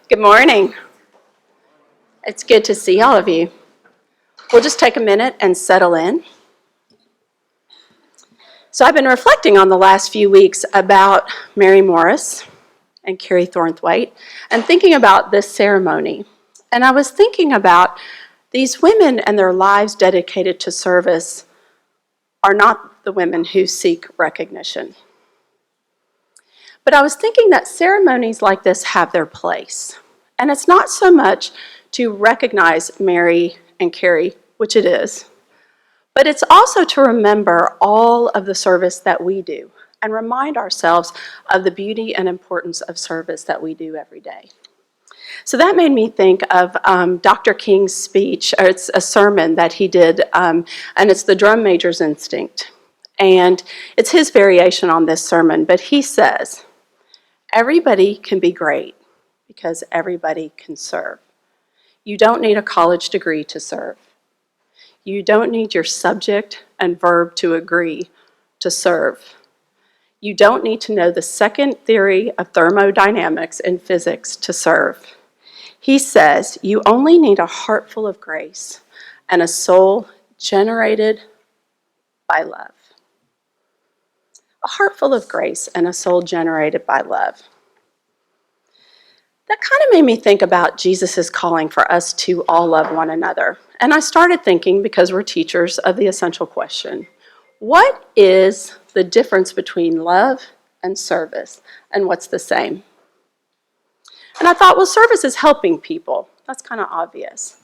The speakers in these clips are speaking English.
Good morning. It's good to see all of you. We'll just take a minute and settle in. So I've been reflecting on the last few weeks about Mary Morris and Carrie Thornthwaite and thinking about this ceremony. And I was thinking about these women and their lives dedicated to service are not the women who seek recognition. But I was thinking that ceremonies like this have their place. And it's not so much to recognize Mary and Carrie, which it is, but it's also to remember all of the service that we do and remind ourselves of the beauty and importance of service that we do every day. So that made me think of Dr. King's speech, or it's a sermon that he did, and it's the drum major's instinct. And it's his variation on this sermon, but he says, everybody can be great because everybody can serve. You don't need a college degree to serve. You don't need your subject and verb to agree to serve. You don't need to know the second theory of thermodynamics in physics to serve. He says you only need a heart full of grace and a soul generated by love. A heart full of grace and a soul generated by love. That kind of made me think about Jesus' calling for us to all love one another. And I started thinking, because we're teachers, of the essential question. What is the difference between love and service? And what's the same? And I thought, well, service is helping people. That's kind of obvious.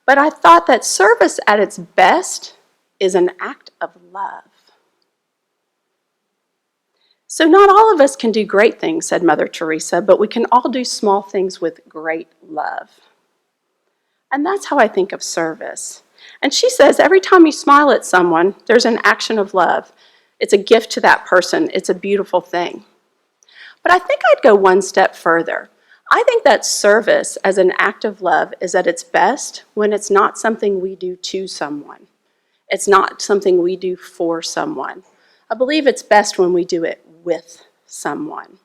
But I thought that service at its best is an act of love. So not all of us can do great things, said Mother Teresa, but we can all do small things with great love. And that's how I think of service. And she says every time you smile at someone, there's an action of love. It's a gift to that person. It's a beautiful thing. But I think I'd go one step further. I think that service as an act of love is at its best when it's not something we do to someone. It's not something we do for someone. I believe it's best when we do it with someone.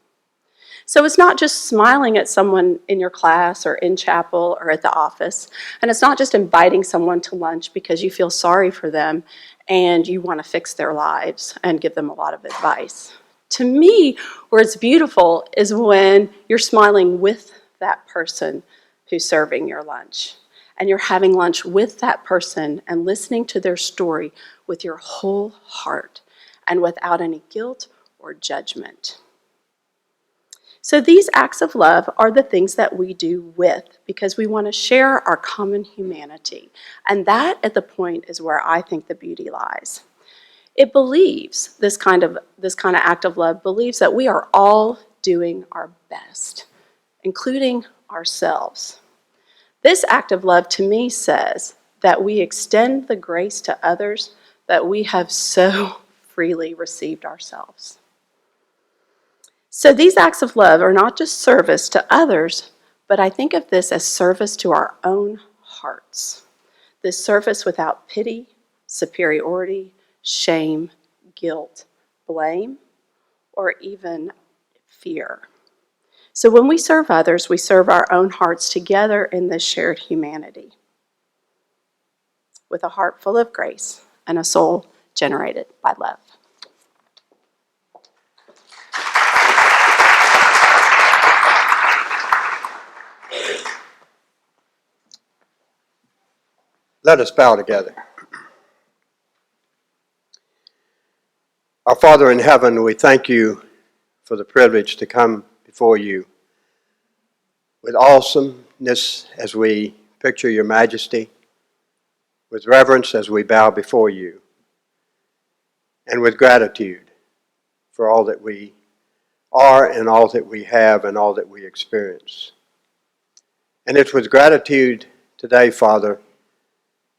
So it's not just smiling at someone in your class or in chapel or at the office. And it's not just inviting someone to lunch because you feel sorry for them and you want to fix their lives and give them a lot of advice. To me, where it's beautiful is when you're smiling with that person who's serving your lunch. And you're having lunch with that person and listening to their story with your whole heart and without any guilt or judgment. So these acts of love are the things that we do with because we want to share our common humanity. And that, at the point, is where I think the beauty lies. It believes, this kind of act of love believes that we are all doing our best, including ourselves. This act of love, to me, says that we extend the grace to others that we have so freely received ourselves. So these acts of love are not just service to others, but I think of this as service to our own hearts. This service without pity, superiority, shame, guilt, blame, or even fear. So when we serve others, we serve our own hearts together in this shared humanity with a heart full of grace and a soul generated by love. Let us bow together. Our Father in heaven, we thank you for the privilege to come before you with awesomeness as we picture your majesty, with reverence as we bow before you, and with gratitude for all that we are and all that we have and all that we experience. And it's with gratitude today, Father,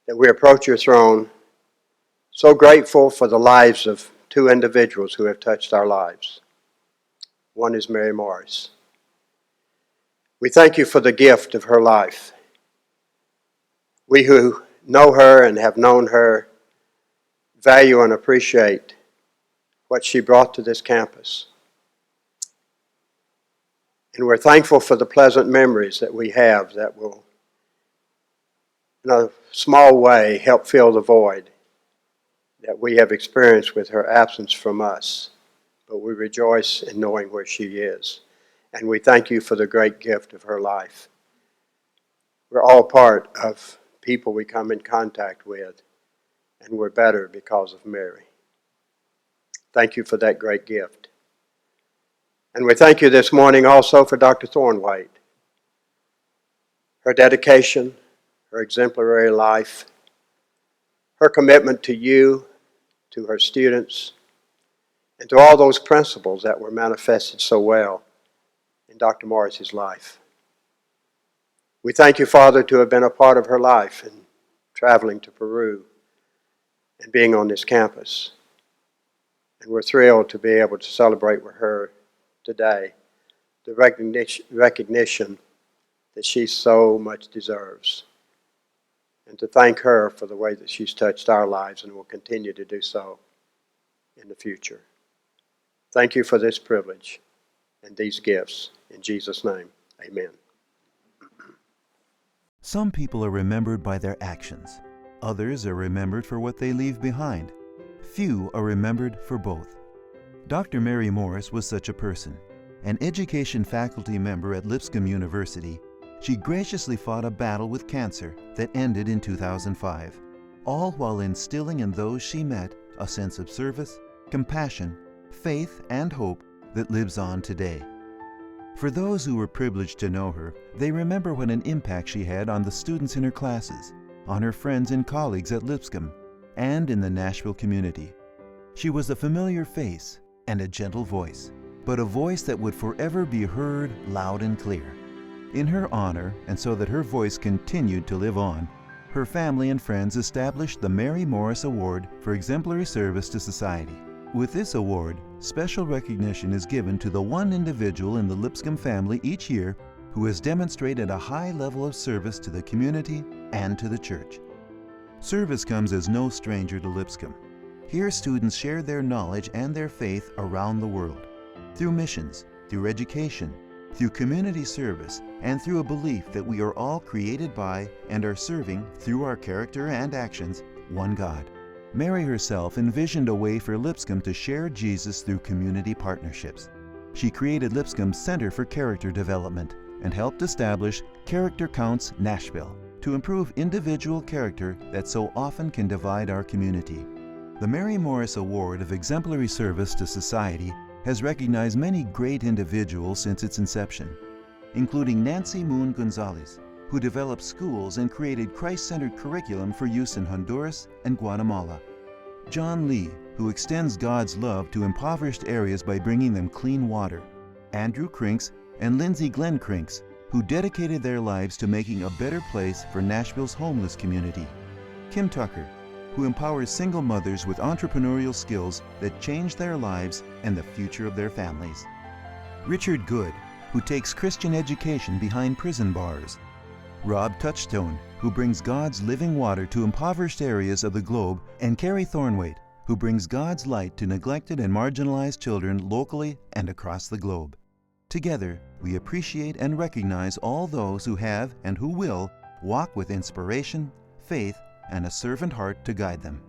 that we approach your throne, so grateful for the lives of two individuals who have touched our lives. One is Mary Morris. We thank you for the gift of her life. We who know her and have known her value and appreciate what she brought to this campus. And we're thankful for the pleasant memories that we have that will, in a small way, help fill the void that we have experienced with her absence from us. But we rejoice in knowing where she is. And we thank you for the great gift of her life. We're all part of people we come in contact with, and we're better because of Mary. Thank you for that great gift. And we thank you this morning also for Dr. Thornthwaite. Her dedication, her exemplary life, her commitment to you, to her students, and to all those principles that were manifested so well in Dr. Morris's life. We thank you, Father, to have been a part of her life and traveling to Peru and being on this campus. And we're thrilled to be able to celebrate with her today the recognition that she so much deserves, and to thank her for the way that she's touched our lives and will continue to do so in the future. Thank you for this privilege and these gifts. In Jesus' name, amen. Some people are remembered by their actions. Others are remembered for what they leave behind. Few are remembered for both. Dr. Mary Morris was such a person. An education faculty member at Lipscomb University, she graciously fought a battle with cancer that ended in 2005, all while instilling in those she met a sense of service, compassion, faith, and hope that lives on today. For those who were privileged to know her, they remember what an impact she had on the students in her classes, on her friends and colleagues at Lipscomb, and in the Nashville community. She was a familiar face and a gentle voice, but a voice that would forever be heard loud and clear. In her honor, and so that her voice continued to live on, her family and friends established the Mary Morris Award for Exemplary Service to Society. With this award, special recognition is given to the one individual in the Lipscomb family each year who has demonstrated a high level of service to the community and to the church. Service comes as no stranger to Lipscomb. Here students share their knowledge and their faith around the world, through missions, through education, through community service, and through a belief that we are all created by and are serving, through our character and actions, one God. Mary herself envisioned a way for Lipscomb to share Jesus through community partnerships. She created Lipscomb's Center for Character Development and helped establish Character Counts Nashville to improve individual character that so often can divide our community. The Mary Morris Award of Exemplary Service to Society has recognized many great individuals since its inception, including Nancy Moon Gonzalez, who developed schools and created Christ-centered curriculum for use in Honduras and Guatemala. John Lee, who extends God's love to impoverished areas by bringing them clean water. Andrew Crinks and Lindsay Glenn Crinks, who dedicated their lives to making a better place for Nashville's homeless community. Kim Tucker, who empowers single mothers with entrepreneurial skills that change their lives and the future of their families. Richard Good, who takes Christian education behind prison bars. Rob Touchstone, who brings God's living water to impoverished areas of the globe, and Carrie Thornthwaite, who brings God's light to neglected and marginalized children locally and across the globe. Together, we appreciate and recognize all those who have and who will walk with inspiration, faith, and a servant heart to guide them.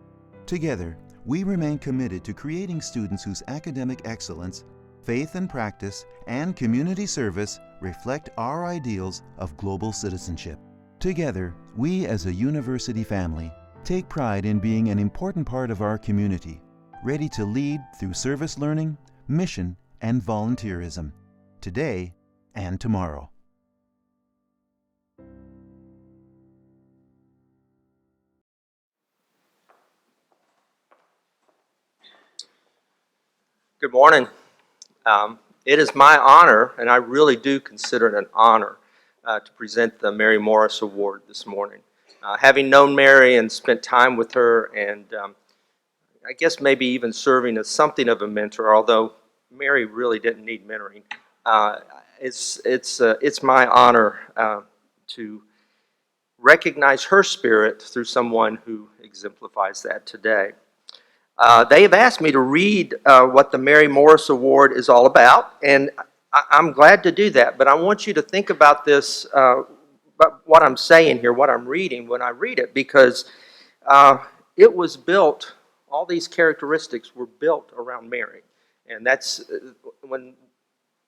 Together, we remain committed to creating students whose academic excellence, faith and practice, and community service reflect our ideals of global citizenship. Together, we as a university family take pride in being an important part of our community, ready to lead through service learning, mission, and volunteerism, today and tomorrow. Good morning. It is my honor, and I really do consider it an honor, to present the Mary Morris Award this morning. Having known Mary and spent time with her, and I guess maybe even serving as something of a mentor, although Mary really didn't need mentoring, it's my honor to recognize her spirit through someone who exemplifies that today. They have asked me to read what the Mary Morris Award is all about, and I'm glad to do that, but I want you to think about this, about what I'm saying here, what I'm reading when I read it, because it was built, all these characteristics were built around Mary. And that's when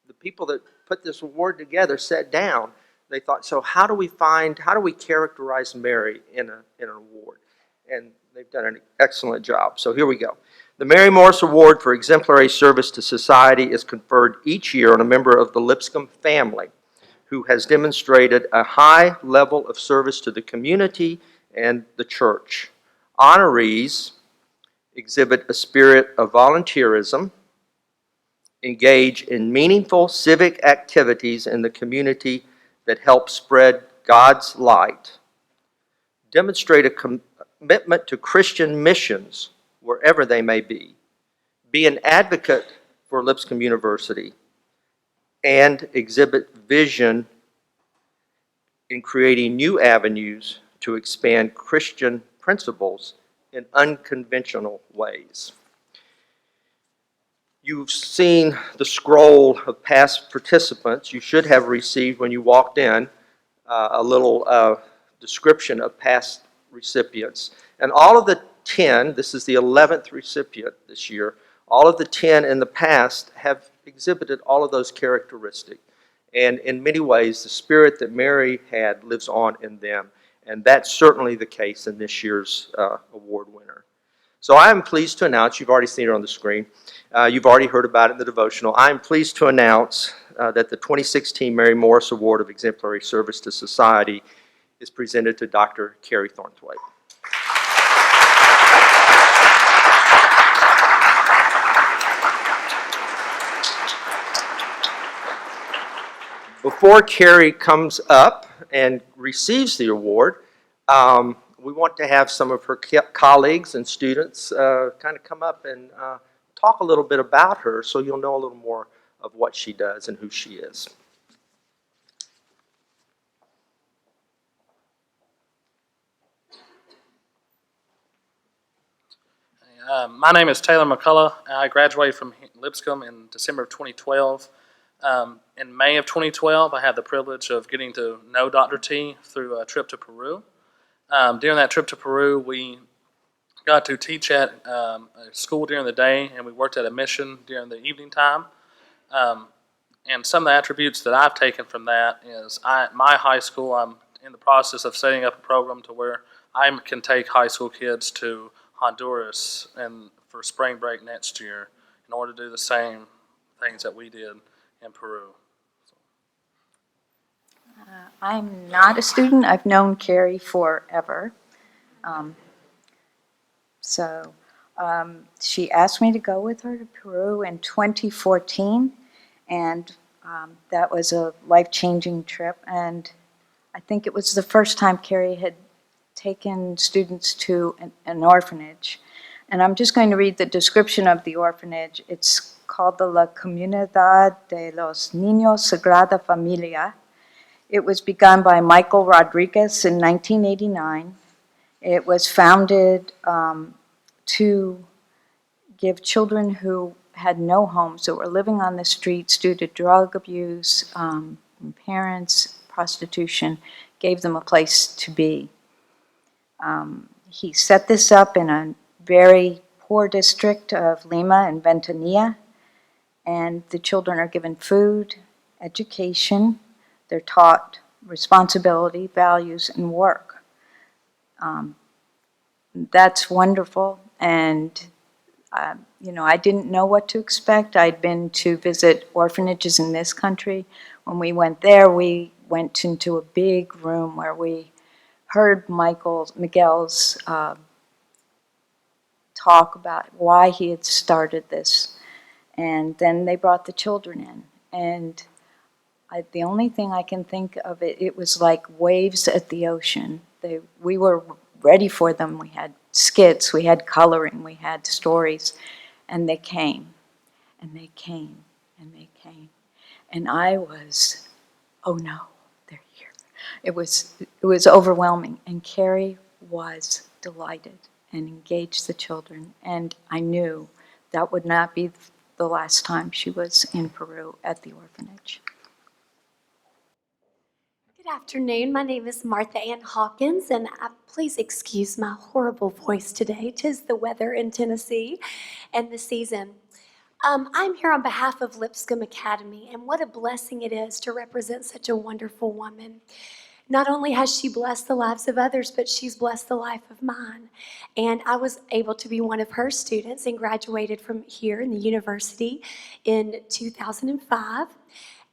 the people that put this award together sat down, they thought, so how do we characterize Mary in an award? And they've done an excellent job. So here we go. The Mary Morris Award for Exemplary Service to Society is conferred each year on a member of the Lipscomb family who has demonstrated a high level of service to the community and the church. Honorees exhibit a spirit of volunteerism, engage in meaningful civic activities in the community that help spread God's light, demonstrate a commitment to Christian missions wherever they may be an advocate for Lipscomb University, and exhibit vision in creating new avenues to expand Christian principles in unconventional ways. You've seen the scroll of past participants. You should have received, when you walked in, a little description of past recipients. And all of the 10, this is the 11th recipient this year, all of the 10 in the past have exhibited all of those characteristics. And in many ways, the spirit that Mary had lives on in them. And that's certainly the case in this year's award winner. So I am pleased to announce, you've already seen it on the screen, you've already heard about it in the devotional, I am pleased to announce that the 2016 Mary Morris Award of Exemplary Service to Society is presented to Dr. Carrie Thornthwaite. Before Carrie comes up and receives the award, we want to have some of her colleagues and students kind of come up and talk a little bit about her so you'll know a little more of what she does and who she is. My name is Taylor McCullough. I graduated from Lipscomb in December of 2012. In May of 2012, I had the privilege of getting to know Dr. T through a trip to Peru. During that trip to Peru, we got to teach at a school during the day, and we worked at a mission during the evening time. And some of the attributes that I've taken from that is my high school, I'm in the process of setting up a program to where I can take high school kids to Honduras and for spring break next year in order to do the same things that we did in Peru. I'm not a student. I've known Carrie forever. She asked me to go with her to Peru in 2014, and that was a life-changing trip. And I think it was the first time Carrie had taken students to an orphanage. And I'm just going to read the description of the orphanage. It's called the La Comunidad de los Niños Sagrada Familia. It was begun by Michael Rodriguez in 1989. It was founded to give children who had no homes, that were living on the streets due to drug abuse, from parents, prostitution, gave them a place to be. He set this up in a very poor district of Lima and Ventanilla, and the children are given food, education, they're taught responsibility, values, and work. That's wonderful, and I didn't know what to expect. I'd been to visit orphanages in this country. When we went there, we went into a big room where we heard Miguel's talk about why he had started this. And then they brought the children in. And the only thing I can think of, it was like waves at the ocean. We were ready for them. We had skits, we had coloring, we had stories. And they came, and they came, and they came. And I was, oh no, they're here. It was overwhelming. And Carrie was delighted and engaged the children. And I knew that would not be the last time she was in Peru at the orphanage. Good afternoon. My name is Martha Ann Hawkins, and please excuse my horrible voice today. 'Tis the weather in Tennessee and the season. I'm here on behalf of Lipscomb Academy, and what a blessing it is to represent such a wonderful woman. Not only has she blessed the lives of others, but she's blessed the life of mine. And I was able to be one of her students and graduated from here in the university in 2005.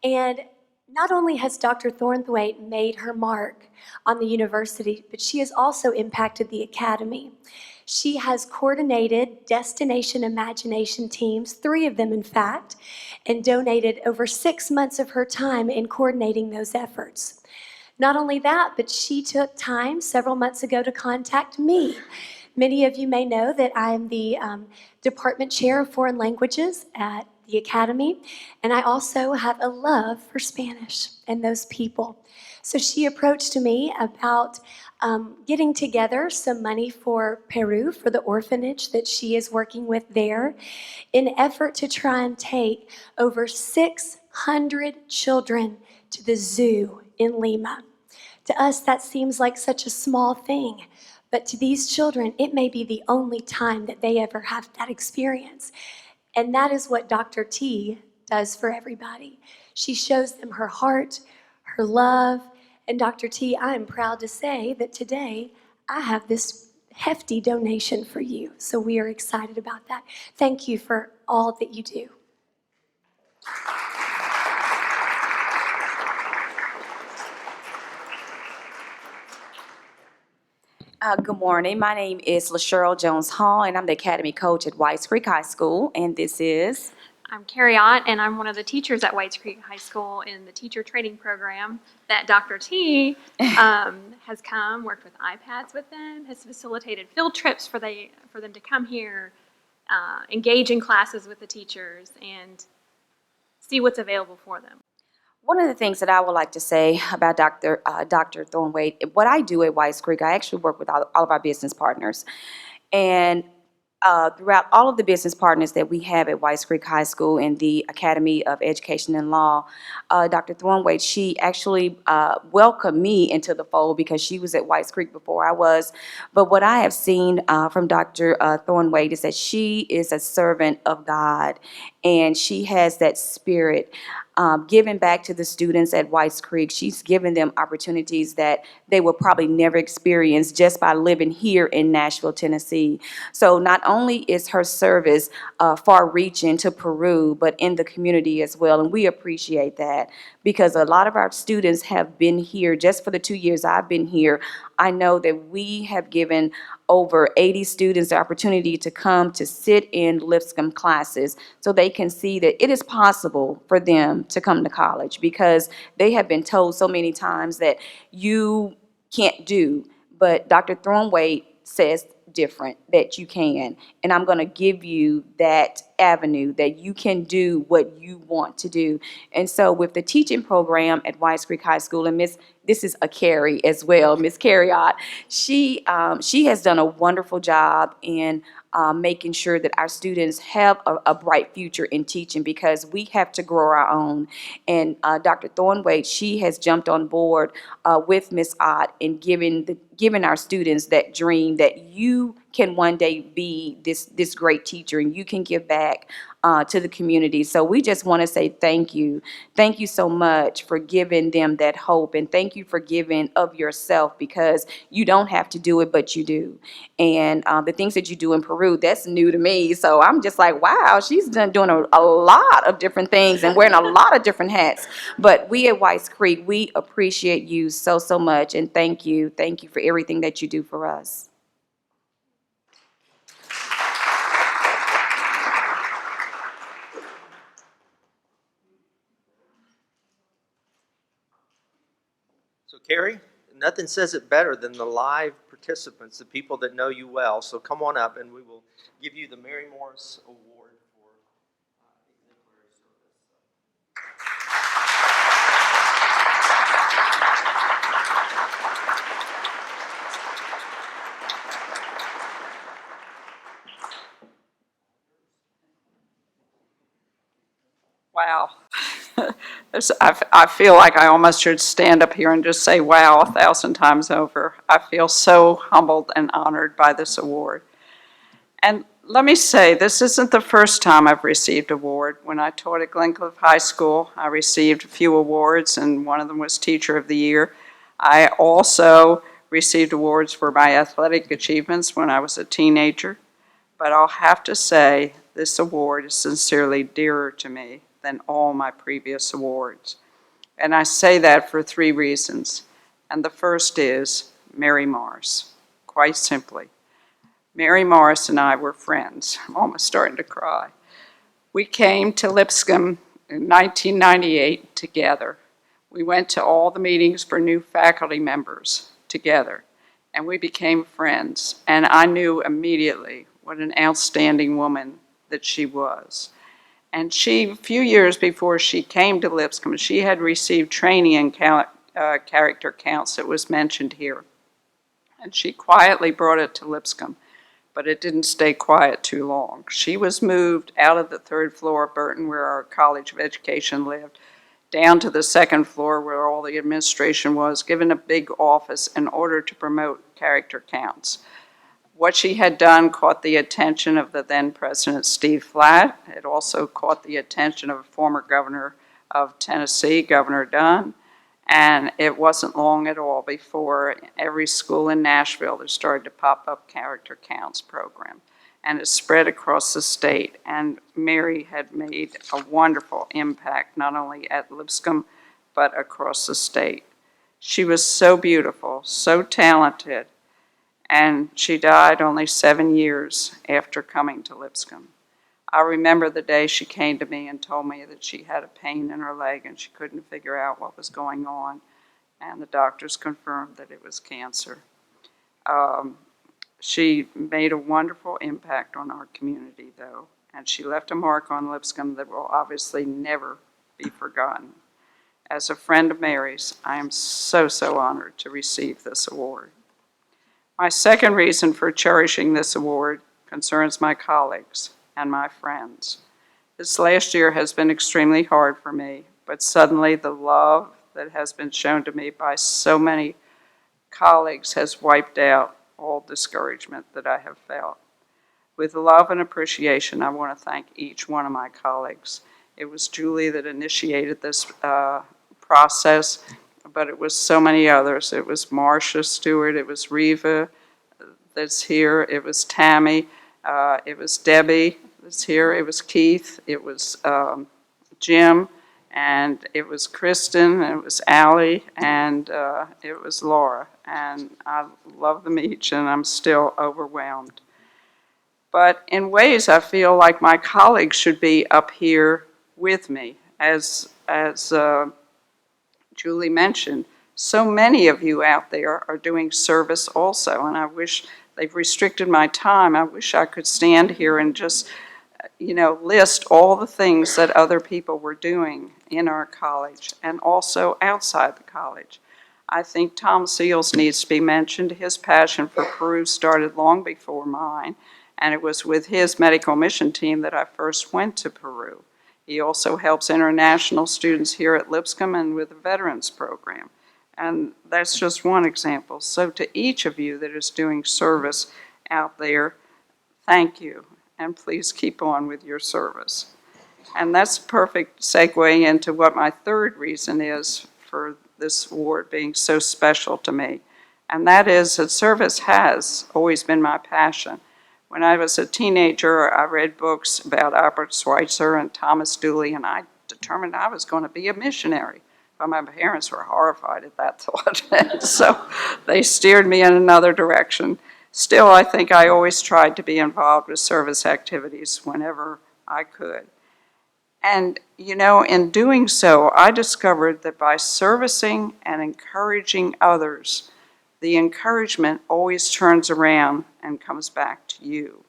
And not only has Dr. Thornthwaite made her mark on the university, but she has also impacted the academy. She has coordinated Destination Imagination teams, 3 of them in fact, and donated over 6 months of her time in coordinating those efforts. Not only that, but she took time several months ago to contact me. Many of you may know that I am the Department Chair of Foreign Languages at the Academy, and I also have a love for Spanish and those people. So she approached me about getting together some money for Peru, for the orphanage that she is working with there, in an effort to try and take over 600 children to the zoo in Lima. To us, that seems like such a small thing, but to these children, it may be the only time that they ever have that experience. And that is what Dr. T does for everybody. She shows them her heart, her love, and Dr. T, I am proud to say that today I have this hefty donation for you. So we are excited about that. Thank you for all that you do. Good morning. My name is LaSheryl Jones Hall, and I'm the Academy Coach at Whites Creek High School, and this is... I'm Carrie, and I'm one of the teachers at Whites Creek High School in the teacher training program that Dr. T has come, worked with iPads with them, has facilitated field trips for them to come here, engage in classes with the teachers, and see what's available for them. One of the things that I would like to say about Dr. Thornthwaite, what I do at Whites Creek, I actually work with all of our business partners. And throughout all of the business partners that we have at Whites Creek High School and the Academy of Education and Law, Dr. Thornthwaite, she actually welcomed me into the fold because she was at Whites Creek before I was. But what I have seen from Dr. Thornthwaite is that she is a servant of God, and she has that spirit giving back to the students at Whites Creek. She's given them opportunities that they will probably never experience just by living here in Nashville, Tennessee. So not only is her service far-reaching to Peru, but in the community as well, and we appreciate that because a lot of our students have been here. Just for the 2 years I've been here, I know that we have given over 80 students the opportunity to come to sit in Lipscomb classes so they can see that it is possible for them to come to college, because they have been told so many times that you can't do, but Dr. Thornthwaite says different, that you can, and I'm going to give you that avenue that you can do what you want to do. And so with the teaching program at Whites Creek High School, and this is a Carrie as well, Miss Carrie, she has done a wonderful job in making sure that our students have a bright future in teaching, because we have to grow our own. And Dr. Thornthwaite, she has jumped on board with Miss Ott in giving our students that dream that you can one day be this great teacher and you can give back to the community. So we just want to say thank you. Thank you so much for giving them that hope, and thank you for giving of yourself, because you don't have to do it, but you do. And the things that you do in Peru, that's new to me. So I'm just like, wow, she's doing a lot of different things and wearing a lot of different hats. But we at Whites Creek, we appreciate you so much, and thank you. Thank you for everything that you do for us. So Carrie, nothing says it better than the live participants, the people that know you well. So come on up and we will give you the Mary Morris Award for exemplary service. Wow. I feel like I almost should stand up here and just say wow 1,000 times over. I feel so humbled and honored by this award. And let me say, this isn't the first time I've received an award. When I taught at Glencliff High School, I received a few awards, and one of them was Teacher of the Year. I also received awards for my athletic achievements when I was a teenager. But I'll have to say, this award is sincerely dearer to me than all my previous awards. And I say that for 3 reasons. And the first is Mary Morris, quite simply. Mary Morris and I were friends. I'm almost starting to cry. We came to Lipscomb in 1998 together. We went to all the meetings for new faculty members together, and we became friends. And I knew immediately what an outstanding woman that she was. And she, a few years before she came to Lipscomb, she had received training in character counts that was mentioned here. And she quietly brought it to Lipscomb, but it didn't stay quiet too long. She was moved out of the 3rd floor of Burton, where our College of Education lived, down to the 2nd floor where all the administration was, given a big office in order to promote character counts. What she had done caught the attention of the then President Steve Flatt. It also caught the attention of a former governor of Tennessee, Governor Dunn. And it wasn't long at all before every school in Nashville there started to pop up character counts program. And it spread across the state. And Mary had made a wonderful impact, not only at Lipscomb, but across the state. She was so beautiful, so talented, and she died only 7 years after coming to Lipscomb. I remember the day she came to me and told me that she had a pain in her leg and she couldn't figure out what was going on, and the doctors confirmed that it was cancer. She made a wonderful impact on our community, though, and she left a mark on Lipscomb that will obviously never be forgotten. As a friend of Mary's, I am so honored to receive this award. My second reason for cherishing this award concerns my colleagues and my friends. This last year has been extremely hard for me, but suddenly the love that has been shown to me by so many colleagues has wiped out all discouragement that I have felt. With love and appreciation, I want to thank each one of my colleagues. It was Julie that initiated this process, but it was so many others. It was Marcia Stewart, it was Reva that's here, it was Tammy, it was Debbie that's here, it was Keith, it was Jim, and it was Kristen, and it was Allie, and it was Laura. And I love them each, and I'm still overwhelmed. But in ways, I feel like my colleagues should be up here with me. As Julie mentioned, so many of you out there are doing service also, and I wish they've restricted my time. I wish I could stand here and just, list all the things that other people were doing in our college and also outside the college. I think Tom Seals needs to be mentioned. His passion for Peru started long before mine, and it was with his medical mission team that I first went to Peru. He also helps international students here at Lipscomb and with the Veterans Program. And that's just one example. So to each of you that is doing service out there, thank you, and please keep on with your service. And that's a perfect segue into what my third reason is for this award being so special to me. And that is that service has always been my passion. When I was a teenager, I read books about Albert Schweitzer and Thomas Dooley, and I determined I was going to be a missionary. But my parents were horrified at that thought, so they steered me in another direction. Still, I think I always tried to be involved with service activities whenever I could. And, in doing so, I discovered that by servicing and encouraging others, the encouragement always turns around and comes back to you.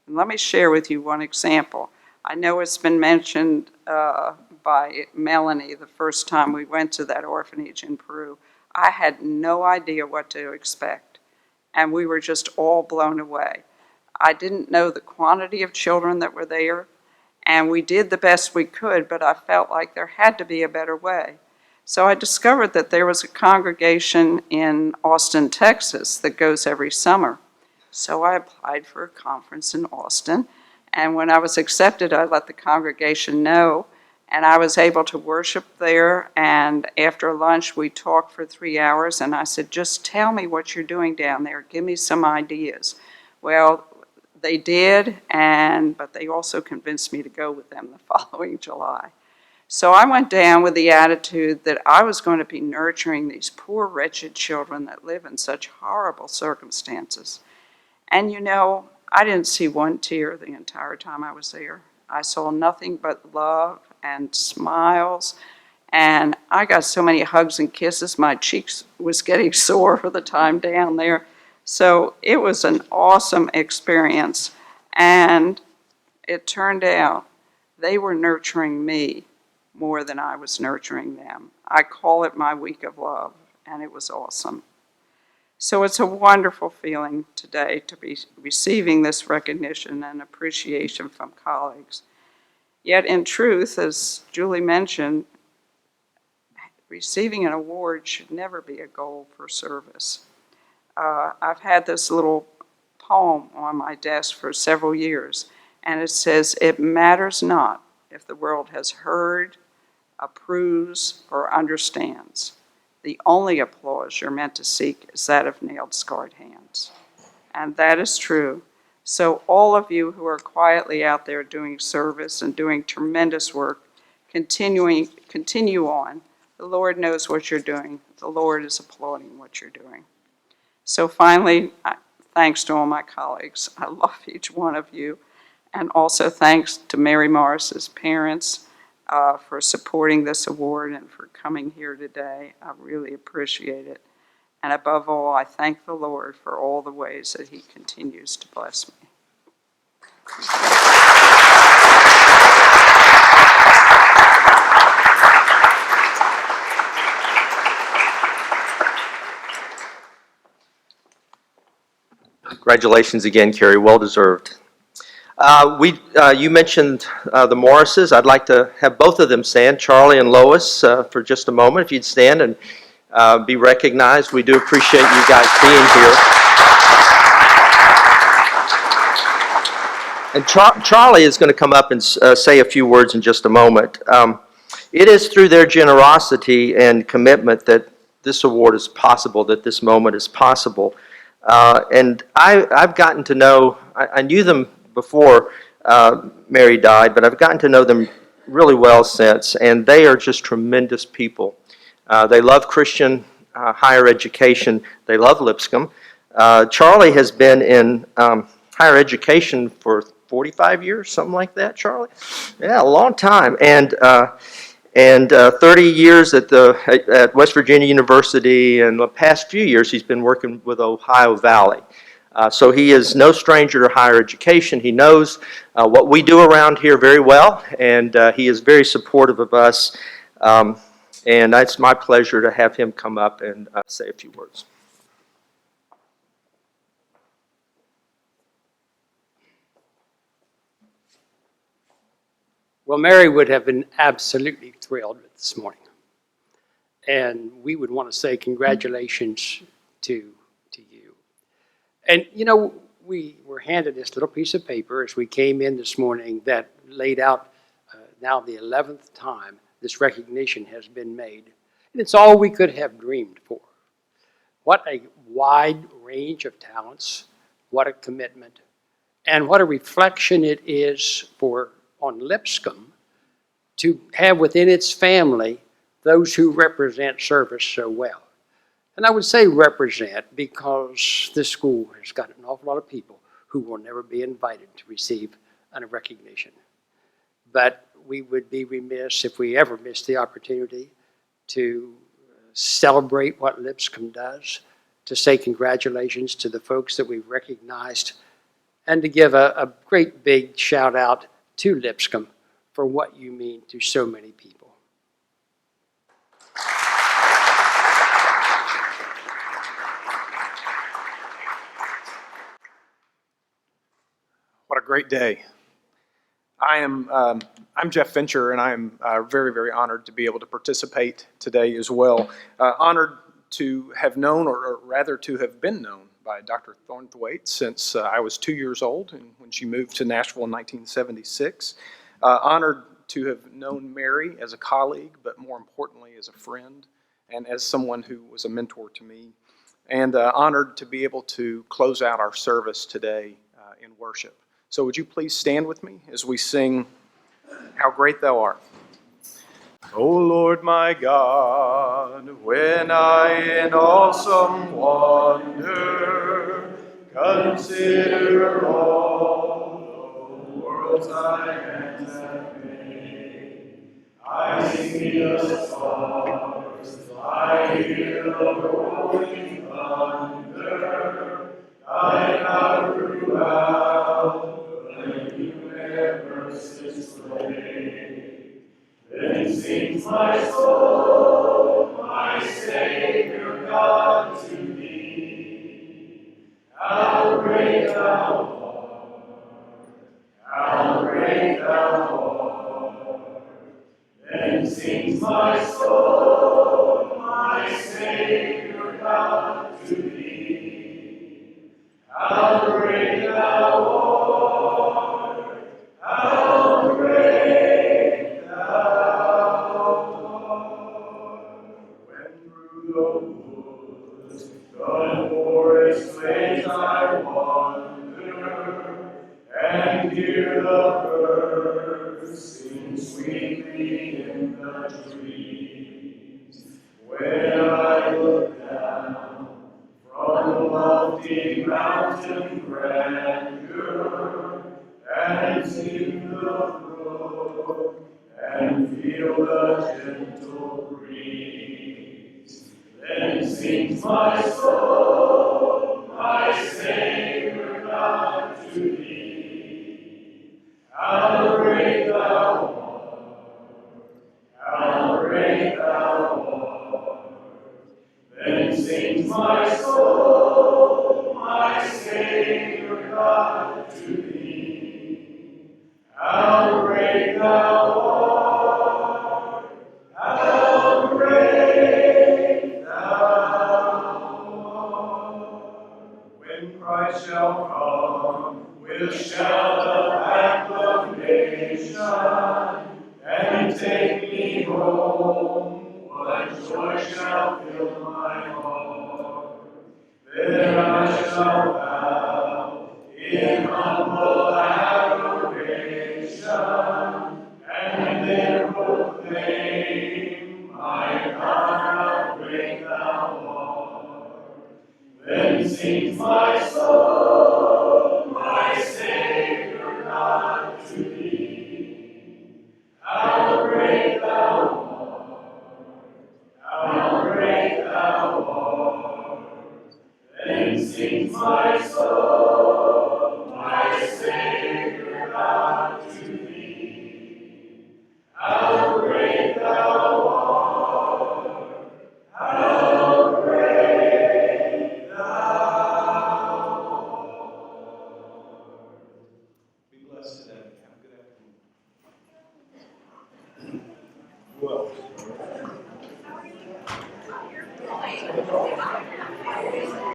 And let me share with you one example. I know it's been mentioned by Melanie the first time we went to that orphanage in Peru. I had no idea what to expect, and we were just all blown away. I didn't know the quantity of children that were there, And we did the best we could, but I felt like there had to be a better way. So I discovered that there was a congregation in Austin, Texas that goes every summer. So I applied for a conference in Austin, and when I was accepted, I let the congregation know, and I was able to worship there, and after lunch, we talked for 3 hours, and I said, just tell me what you're doing down there. Give me some ideas. Well, they did, but they also convinced me to go with them the following July. So I went down with the attitude that I was going to be nurturing these poor, wretched children that live in such horrible circumstances. And you know, I didn't see one tear the entire time I was there. I saw nothing but love and smiles, and I got so many hugs and kisses, my cheeks was getting sore for the time down there. So it was an awesome experience, and it turned out they were nurturing me more than I was nurturing them. I call it my week of love, and it was awesome. So it's a wonderful feeling today to be receiving this recognition and appreciation from colleagues. Yet in truth, as Julie mentioned, receiving an award should never be a goal for service. I've had this little poem on my desk for several years, and it says, "It matters not if the world has heard, approves, or understands. The only applause you're meant to seek is that of nailed, scarred hands." And that is true. So all of you who are quietly out there doing service and doing tremendous work, continue on. The Lord knows what you're doing. The Lord is applauding what you're doing. So finally, thanks to all my colleagues. I love each one of you. And also thanks to Mary Morris's parents for supporting this award and for coming here today. I really appreciate it. And above all, I thank the Lord for all the ways that He continues to bless me. Congratulations again, Carrie. Well deserved. You mentioned the Morrises. I'd like to have both of them stand, Charlie and Lois, for just a moment. If you'd stand and be recognized. We do appreciate you guys being here. And Charlie is going to come up and say a few words in just a moment. It is through their generosity and commitment that this award is possible, that this moment is possible. And I've gotten to know, I knew them before Mary died, but I've gotten to know them really well since, and they are just tremendous people. They love Christian higher education. They love Lipscomb. Charlie has been in higher education for 45 years, something like that, Charlie? Yeah, a long time. And 30 years at West Virginia University, and the past few years he's been working with Ohio Valley. So he is no stranger to higher education. He knows what we do around here very well, and he is very supportive of us. And it's my pleasure to have him come up and say a few words. Well, Mary would have been absolutely thrilled this morning. And we would want to say congratulations to you. And you know, we were handed this little piece of paper as we came in this morning that laid out now the 11th time this recognition has been made. And it's all we could have dreamed for. What a wide range of talents, what a commitment, and what a reflection it is on Lipscomb to have within its family those who represent service so well. And I would say represent because this school has got an awful lot of people who will never be invited to receive a recognition. But we would be remiss if we ever missed the opportunity to celebrate what Lipscomb does, to say congratulations to the folks that we've recognized, and to give a great big shout out to Lipscomb for what you mean to so many people. What a great day. I'm Jeff Fincher, and I am very, very honored to be able to participate today as well. Honored to have known, or rather to have been known, by Dr. Thornthwaite since I was 2 years old, and when she moved to Nashville in 1976. Honored to have known Mary as a colleague, but more importantly as a friend, and as someone who was a mentor to me. And honored to be able to close out our service today in worship. So would you please stand with me as we sing How Great Thou Art. O Lord my God, when I in awesome wonder consider all the worlds thy hands have made, I see the stars, I hear the rolling thunder, thy power throughout the universe displayed. Then sings my soul, my Savior God, to thee. How great thou art, how great thou art. Then sings my soul, my Savior God, to thee. How great thou art, how great thou art. When through the woods, the forest ways I wander, and hear the birds sing sweetly in the trees. When I look down from the lofty mountain grandeur, and see the brook, and feel the gentle breeze, then sings my soul, my Savior God, to thee. How great thou art, how great thou art. Then sings my soul, my Savior God, to thee. How great thou art, how great thou art. When Christ shall come with shout of acclamation, and take me home, what joy shall fill my heart. Then I shall bow in humble adoration, and then proclaim, my God, how great thou art. Then sings my soul, my Savior God, to thee. How great thou art, how great thou art. Then sings my soul,